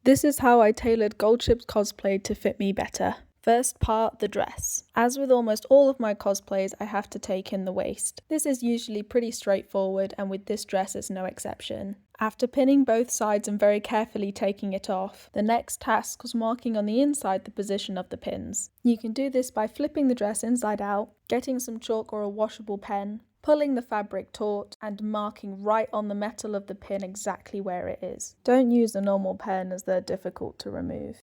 This is how I tailored Goldship's cosplay to fit me better. First part, the dress. As with almost all of my cosplays, I have to take in the waist. This is usually pretty straightforward, and with this dress it's no exception. After pinning both sides and very carefully taking it off, the next task was marking on the inside the position of the pins. You can do this by flipping the dress inside out, getting some chalk or a washable pen, pulling the fabric taut and marking right on the metal of the pin exactly where it is. Don't use a normal pen as they're difficult to remove.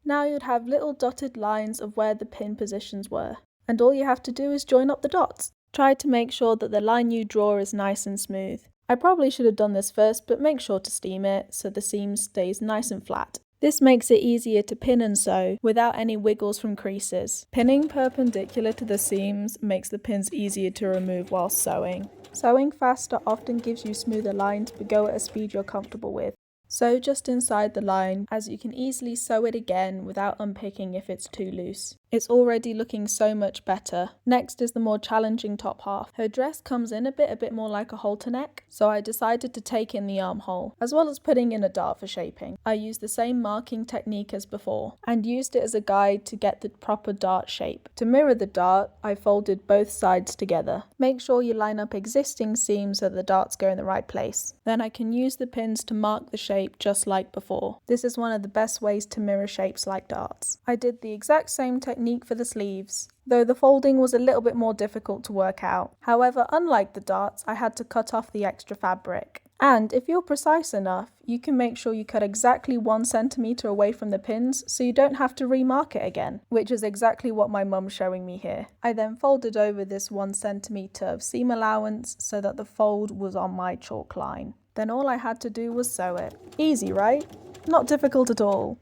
Now you'd have little dotted lines of where the pin positions were, and all you have to do is join up the dots. Try to make sure that the line you draw is nice and smooth. I probably should have done this first, but make sure to steam it so the seam stays nice and flat. This makes it easier to pin and sew without any wiggles from creases. Pinning perpendicular to the seams makes the pins easier to remove while sewing. Sewing faster often gives you smoother lines, but go at a speed you're comfortable with. Sew just inside the line, as you can easily sew it again without unpicking if it's too loose. It's already looking so much better. Next is the more challenging top half. Her dress comes in a bit more like a halter neck, so I decided to take in the armhole, as well as putting in a dart for shaping. I used the same marking technique as before, and used it as a guide to get the proper dart shape. To mirror the dart, I folded both sides together. Make sure you line up existing seams so the darts go in the right place. Then I can use the pins to mark the shape just like before. This is one of the best ways to mirror shapes like darts. I did the exact same technique for the sleeves, though the folding was a little bit more difficult to work out. However, unlike the darts, I had to cut off the extra fabric. And if you're precise enough, you can make sure you cut exactly 1 centimeter away from the pins so you don't have to remark it again, which is exactly what my mum's showing me here. I then folded over this 1 centimeter of seam allowance so that the fold was on my chalk line. Then all I had to do was sew it. Easy, right? Not difficult at all.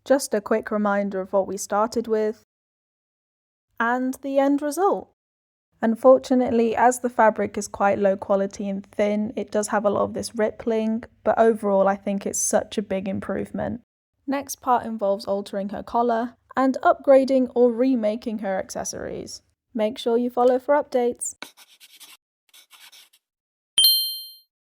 Just a quick reminder of what we started with, and the end result. Unfortunately, as the fabric is quite low quality and thin, it does have a lot of this rippling, but overall I think it's such a big improvement. Next part involves altering her collar and upgrading or remaking her accessories. Make sure you follow for updates.